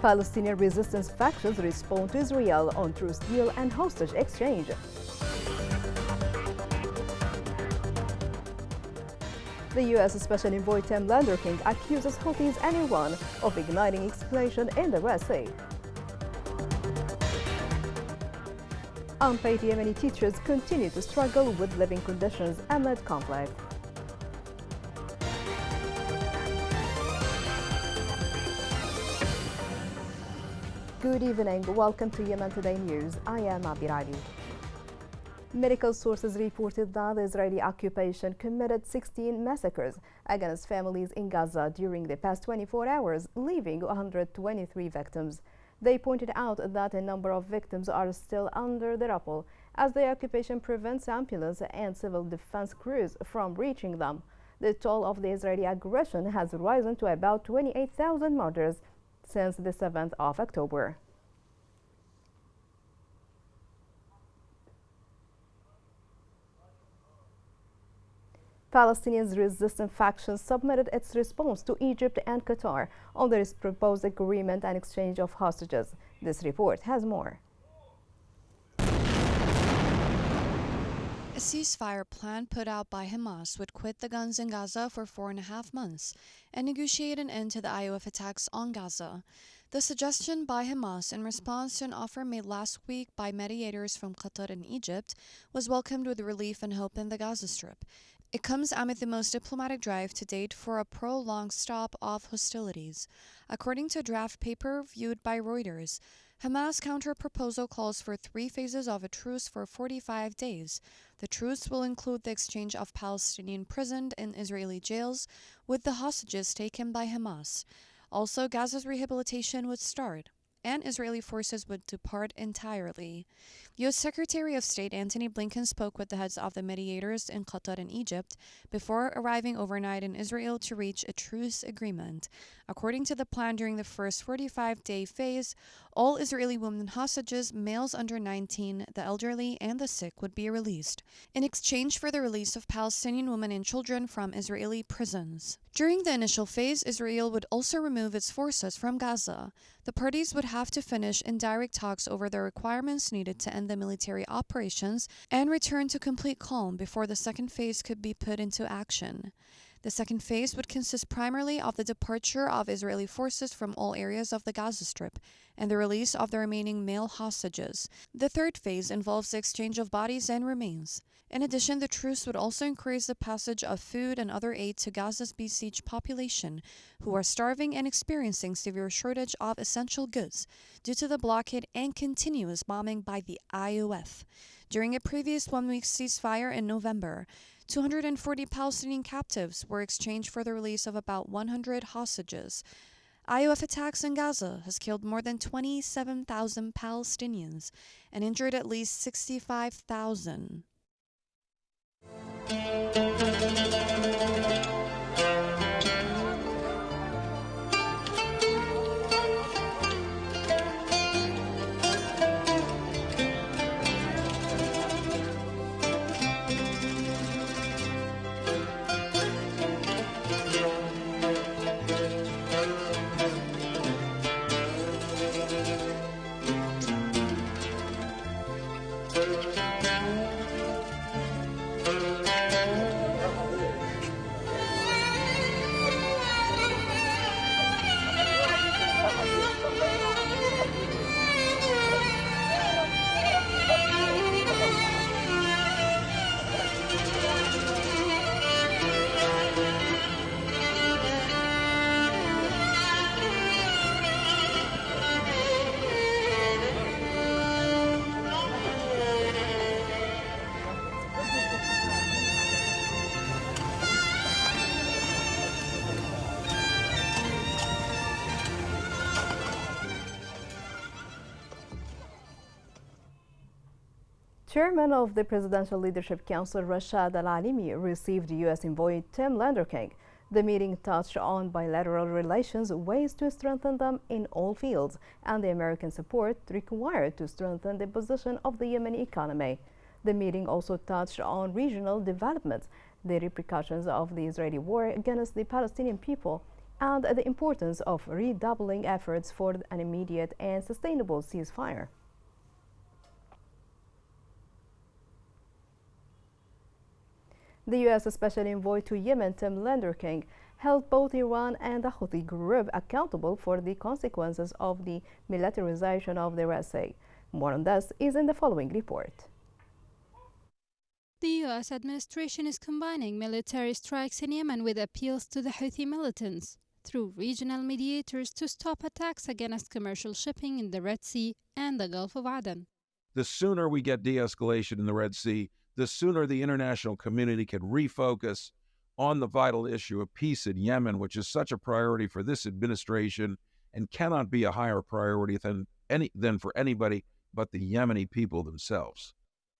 Palestinian resistance factions respond to Israel on truce deal and hostage exchange. The U.S. Special Envoy Tim Landerking accuses Houthis and Iran of igniting escalation in the Red Sea. Unpaid Yemeni teachers continue to struggle with living conditions amid conflict. Good evening. Welcome to Yemen Today News. I am Abir Ali. Medical sources reported that the Israeli occupation committed 16 massacres against families in Gaza during the past 24 hours, leaving 123 victims. They pointed out that a number of victims are still under the rubble, as the occupation prevents ambulance and civil defense crews from reaching them. The toll of the Israeli aggression has risen to about 28,000 murders since the 7th of October. Palestinian resistance faction submitted its response to Egypt and Qatar on their proposed agreement and exchange of hostages. This report has more. A ceasefire plan put out by Hamas would quit the guns in Gaza for 4.5 months and negotiate an end to the IOF attacks on Gaza. The suggestion by Hamas in response to an offer made last week by mediators from Qatar and Egypt was welcomed with relief and hope in the Gaza Strip. It comes amid the most diplomatic drive to date for a prolonged stop of hostilities. According to a draft paper viewed by Reuters, Hamas' counter-proposal calls for 3 phases of a truce for 45 days. The truce will include the exchange of Palestinian prisoned in Israeli jails with the hostages taken by Hamas. Also, Gaza's rehabilitation would start, and Israeli forces would depart entirely. U.S. Secretary of State Antony Blinken spoke with the heads of the mediators in Qatar and Egypt before arriving overnight in Israel to reach a truce agreement. According to the plan, during the first 45-day phase, all Israeli women hostages, males under 19, the elderly, and the sick would be released, in exchange for the release of Palestinian women and children from Israeli prisons. During the initial phase, Israel would also remove its forces from Gaza. The parties would have to finish indirect talks over the requirements needed to end the military operations and return to complete calm before the second phase could be put into action. The second phase would consist primarily of the departure of Israeli forces from all areas of the Gaza Strip and the release of the remaining male hostages. The third phase involves the exchange of bodies and remains. In addition, the truce would also encourage the passage of food and other aid to Gaza's besieged population, who are starving and experiencing severe shortage of essential goods due to the blockade and continuous bombing by the IOF. During a previous one-week ceasefire in November, 240 Palestinian captives were exchanged for the release of about 100 hostages. IOF attacks in Gaza has killed more than 27,000 Palestinians and injured at least 65,000. Chairman of the Presidential Leadership Council, Rashad Al-Alimi, received U.S. envoy Tim Landerking. The meeting touched on bilateral relations, ways to strengthen them in all fields, and the American support required to strengthen the position of the Yemeni economy. The meeting also touched on regional developments, the repercussions of the Israeli war against the Palestinian people, and the importance of redoubling efforts for an immediate and sustainable ceasefire. The U.S. Special Envoy to Yemen, Tim Lenderking, held both Iran and the Houthi group accountable for the consequences of the militarization of the Red Sea. More on this is in the following report. The U.S. administration is combining military strikes in Yemen with appeals to the Houthi militants through regional mediators to stop attacks against commercial shipping in the Red Sea and the Gulf of Aden. The sooner we get de-escalation in the Red Sea, the sooner the international community can refocus on the vital issue of peace in Yemen, which is such a priority for this administration and cannot be a higher priority than for anybody but the Yemeni people themselves.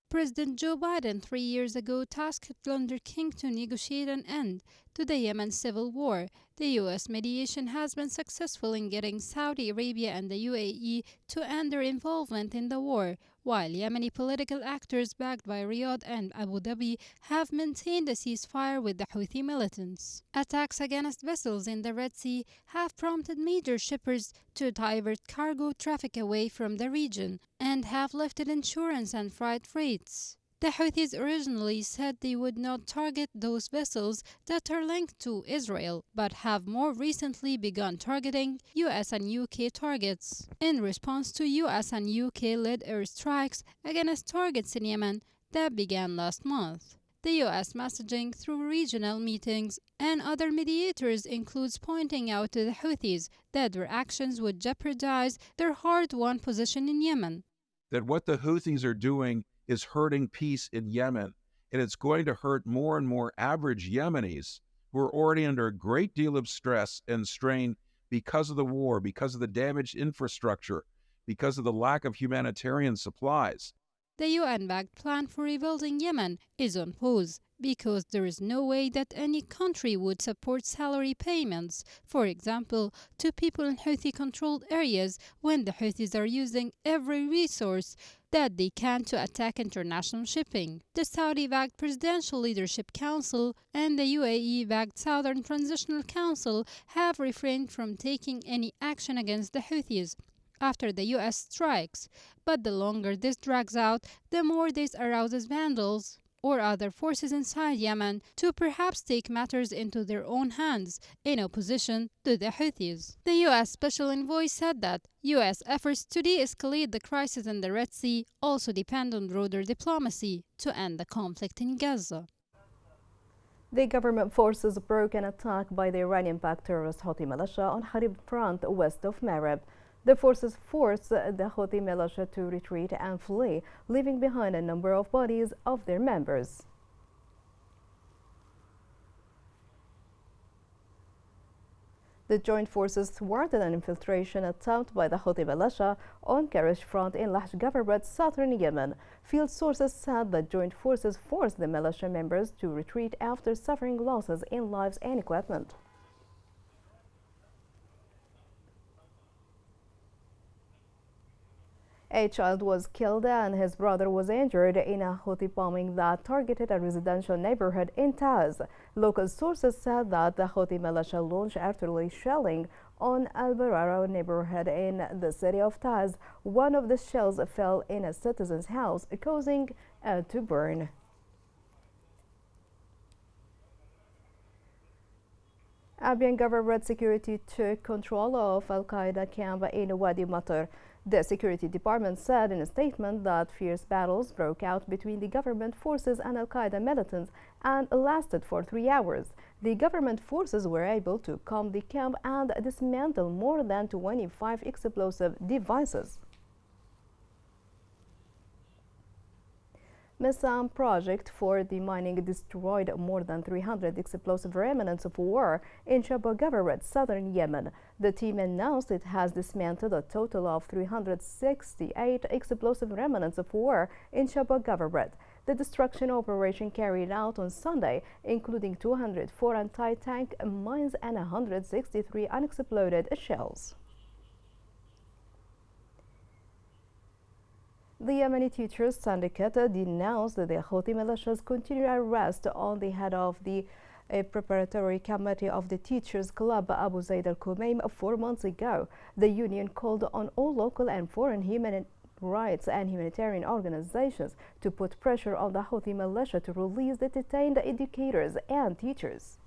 President Joe Biden 3 years ago tasked Lenderking to negotiate an end to the Yemen civil war. The U.S. mediation has been successful in getting Saudi Arabia and the UAE to end their involvement in the war, while Yemeni political actors backed by Riyadh and Abu Dhabi have maintained a ceasefire with the Houthi militants. Attacks against vessels in the Red Sea have prompted major shippers to divert cargo traffic away from the region and have lifted insurance and freight rates. The Houthis originally said they would not target those vessels that are linked to Israel, but have more recently begun targeting US and UK targets. In response to US and UK-led airstrikes against targets in Yemen that began last month. The U.S. messaging through regional meetings and other mediators includes pointing out to the Houthis that their actions would jeopardize their hard-won position in Yemen. That what the Houthis are doing is hurting peace in Yemen, and it's going to hurt more and more average Yemenis who are already under a great deal of stress and strain because of the war, because of the damaged infrastructure, because of the lack of humanitarian supplies. The UN-backed plan for rebuilding Yemen is on pause because there is no way that any country would support salary payments, for example, to people in Houthi-controlled areas when the Houthis are using every resource that they can to attack international shipping. The Saudi-backed Presidential Leadership Council and the UAE-backed Southern Transitional Council have refrained from taking any action against the Houthis after the U.S. strikes, but the longer this drags out, the more this arouses vandals or other forces inside Yemen to perhaps take matters into their own hands in opposition to the Houthis. The U.S. Special Envoy said that U.S. efforts to de-escalate the crisis in the Red Sea also depend on broader diplomacy to end the conflict in Gaza. The government forces broke an attack by the Iranian-backed terrorist Houthi militia on Harib front west of Marib. The forces forced the Houthi militia to retreat and flee, leaving behind a number of bodies of their members. The joint forces thwarted an infiltration attempt by the Houthi militia on Karish front in Lahj Gavarbat, southern Yemen. Field sources said the joint forces forced the militia members to retreat after suffering losses in lives and equipment. A child was killed and his brother was injured in a Houthi bombing that targeted a residential neighborhood in Taz. Local sources said that the Houthi militia launched artillery shelling on Al-Barara neighborhood in the city of Taz. One of the shells fell in a citizen's house, causing it to burn. Abiyan government security took control of Al-Qaeda camp in Wadi Matar. The Security Department said in a statement that fierce battles broke out between the government forces and Al-Qaeda militants and lasted for 3 hours. The government forces were able to calm the camp and dismantle more than 25 explosive devices. Missile project for the mining destroyed more than 300 explosive remnants of war in Shabwa Gavarrat, southern Yemen. The team announced it has dismantled a total of 368 explosive remnants of war in Shabwa Gavarrat. The destruction operation carried out on Sunday, including 204 anti-tank mines and 163 unexploded shells. The Yemeni Teachers Syndicate denounced the Houthi militia's continued arrest on the head of the a preparatory committee of the Teachers Club Abu Zaid al-Kumaim 4 months ago. The union called on all local and foreign human rights and humanitarian organizations to put pressure on the Houthi militia to release the detained educators and teachers.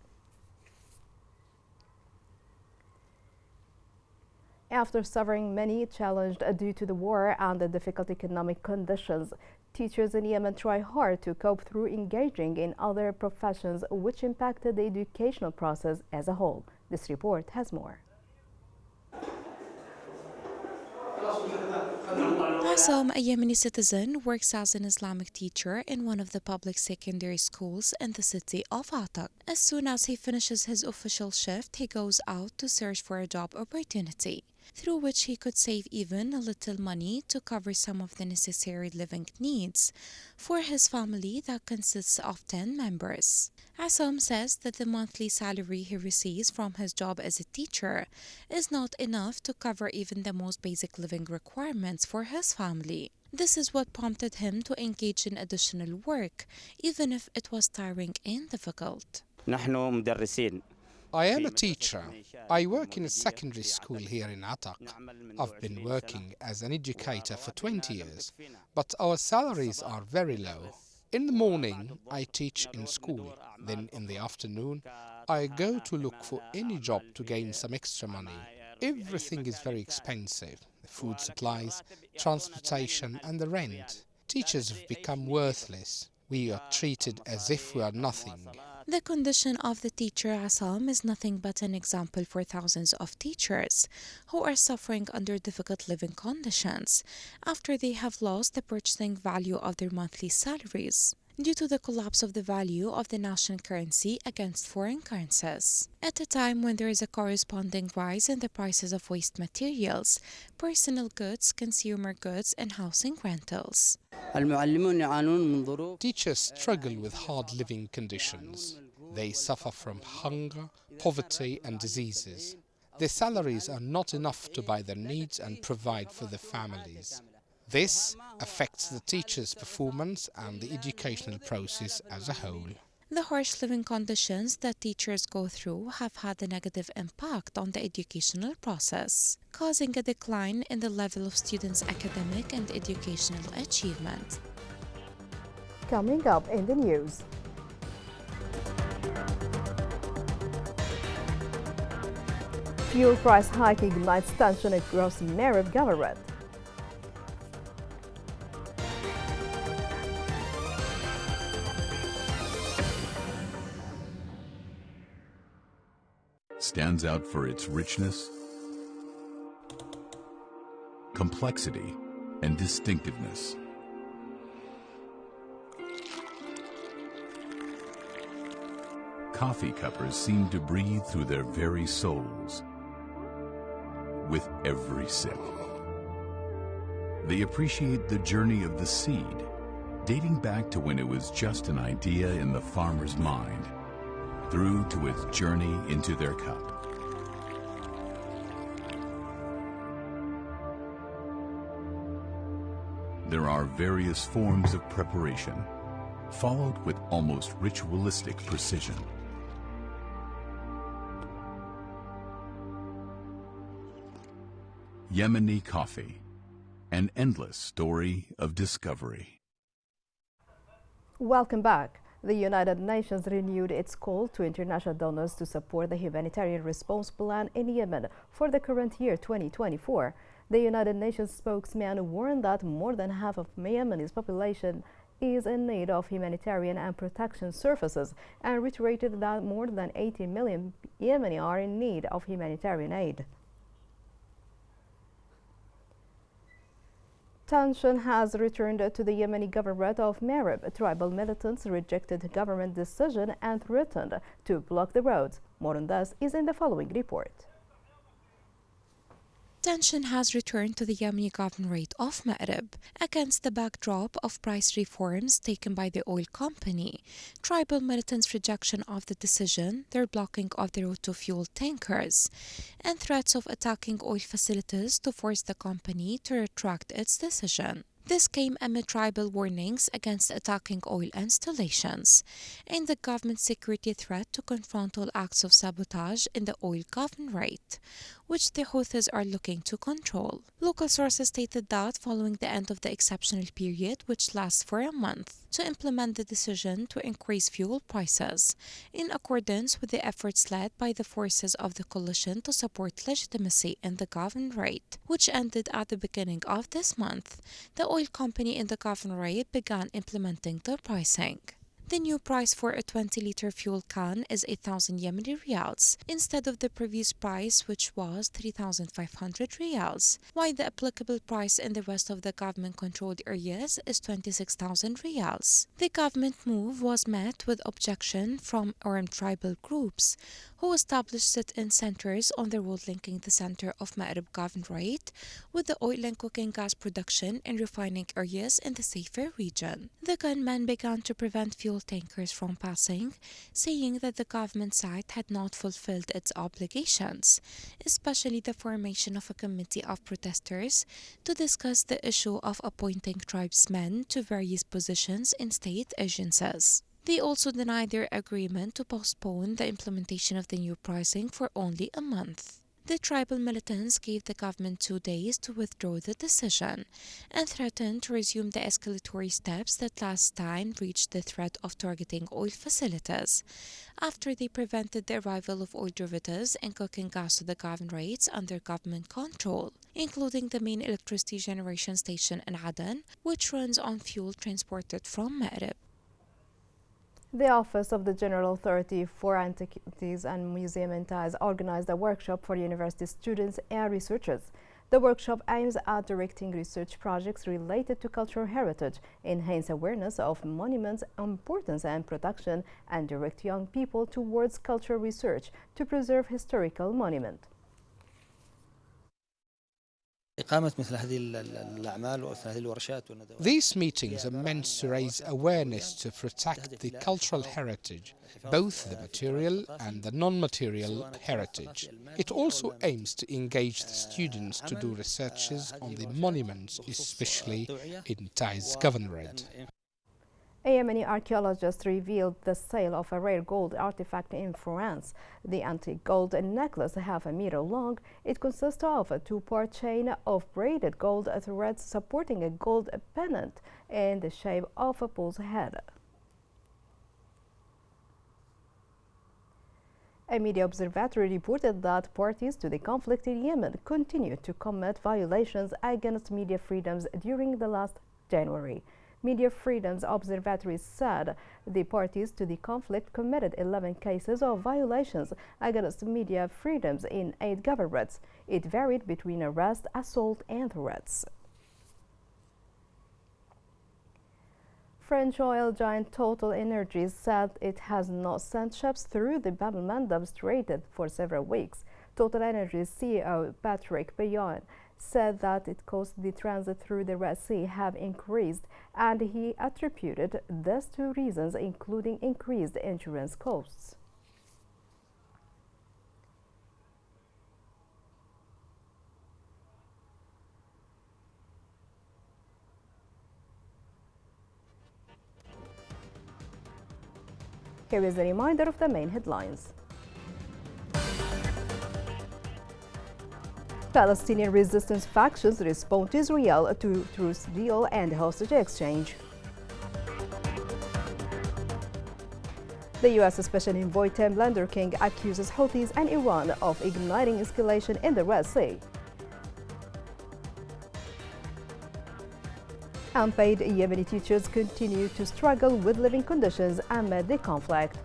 After suffering many challenges due to the war and the difficult economic conditions, teachers in Yemen try hard to cope through engaging in other professions, which impacted the educational process as a whole. This report has more. Assam, a Yemeni citizen, works as an Islamic teacher in one of the public secondary schools in the city of Atak. As soon as he finishes his official shift, he goes out to search for a job opportunity, through which he could save even a little money to cover some of the necessary living needs for his family that consists of 10 members. Assam says that the monthly salary he receives from his job as a teacher is not enough to cover even the most basic living requirements for his family. This is what prompted him to engage in additional work, even if it was tiring and difficult. I am a teacher. I work in a secondary school here in Atak. I've been working as an educator for 20 years, but our salaries are very low. In the morning, I teach in school. Then in the afternoon, I go to look for any job to gain some extra money. Everything is very expensive. The food supplies, transportation and the rent. Teachers have become worthless. We are treated as if we are nothing. The condition of the teacher Assam is nothing but an example for thousands of teachers who are suffering under difficult living conditions after they have lost the purchasing value of their monthly salaries due to the collapse of the value of the national currency against foreign currencies. At a time when there is a corresponding rise in the prices of waste materials, personal goods, consumer goods, and housing rentals. Teachers struggle with hard living conditions. They suffer from hunger, poverty and diseases. Their salaries are not enough to buy their needs and provide for their families. This affects the teachers' performance and the educational process as a whole. The harsh living conditions that teachers go through have had a negative impact on the educational process, causing a decline in the level of students' academic and educational achievement. Coming up in the news. Fuel price hike ignites tension across Maghreb government. Stands out for its richness, complexity, and distinctiveness. Coffee cuppers seem to breathe through their very souls with every sip. They appreciate the journey of the seed, dating back to when it was just an idea in the farmer's mind, through to its journey into their cup. There are various forms of preparation, followed with almost ritualistic precision. Yemeni coffee, an endless story of discovery. Welcome back. The United Nations renewed its call to international donors to support the humanitarian response plan in Yemen for the current year 2024. The United Nations spokesman warned that more than half of Yemen's population is in need of humanitarian and protection services and reiterated that more than 80 million Yemeni are in need of humanitarian aid. Tension has returned to the Yemeni government of Maghreb. Tribal militants rejected the government decision and threatened to block the roads. More on this is in the following report. Tension has returned to the Yemeni governorate of Maghreb against the backdrop of price reforms taken by the oil company, tribal militants' rejection of the decision, their blocking of the road to fuel tankers, and threats of attacking oil facilities to force the company to retract its decision. This came amid tribal warnings against attacking oil installations and the government's security threat to confront all acts of sabotage in the oil governorate, which the Houthis are looking to control. Local sources stated that following the end of the exceptional period, which lasts for a month, to implement the decision to increase fuel prices, in accordance with the efforts led by the forces of the coalition to support legitimacy in the governorate, which ended at the beginning of this month, the oil company in the governorate began implementing the pricing. The new price for a 20-liter fuel can is 8,000 Yemeni riyals instead of the previous price, which was 3,500 riyals, while the applicable price in the rest of the government-controlled areas is 26,000 riyals. The government move was met with objection from armed tribal groups, who established sit-in centers on the road linking the center of Ma'rib Governorate with the oil and cooking gas production and refining areas in the safer region. The gunmen began to prevent fuel tankers from passing, saying that the government side had not fulfilled its obligations, especially the formation of a committee of protesters to discuss the issue of appointing tribesmen to various positions in state agencies. They also denied their agreement to postpone the implementation of the new pricing for only a month. The tribal militants gave the government 2 days to withdraw the decision and threatened to resume the escalatory steps that last time reached the threat of targeting oil facilities after they prevented the arrival of oil derivatives and cooking gas to the governorates under government control, including the main electricity generation station in Aden, which runs on fuel transported from Ma'rib. The Office of the General Authority for Antiquities and Museum and Ties organized a workshop for university students and researchers. The workshop aims at directing research projects related to cultural heritage, enhance awareness of monuments' importance and protection, and direct young people towards cultural research to preserve historical monuments. These meetings are meant to raise awareness to protect the cultural heritage, both the material and the non-material heritage. It also aims to engage the students to do researches on the monuments, especially in Taiz Governorate. A Yemeni archaeologist revealed the sale of a rare gold artifact in France. The antique gold necklace, half a meter long, it consists of a two-part chain of braided gold threads supporting a gold pendant in the shape of a bull's head. A media observatory reported that parties to the conflict in Yemen continue to commit violations against media freedoms during the last January. Media Freedoms Observatory said the parties to the conflict committed 11 cases of violations against media freedoms in 8 governorates. It varied between arrest, assault, and threats. French oil giant Total Energies said it has not sent ships through the Bab el-Mandeb Strait for several weeks. Total Energies CEO Patrick Bayon said that its costs the transit through the Red Sea have increased, and he attributed this to reasons including increased insurance costs. Here is a reminder of the main headlines. Palestinian resistance factions respond to Israel to truce deal and hostage exchange. The U.S. Special Envoy Tim King accuses Houthis and Iran of igniting escalation in the Red Sea. Unpaid Yemeni teachers continue to struggle with living conditions amid the conflict.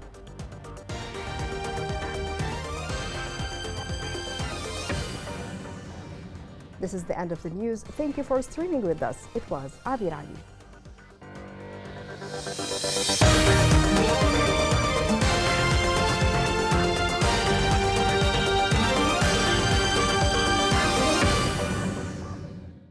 This is the end of the news. Thank you for streaming with us. It was Abir Ali.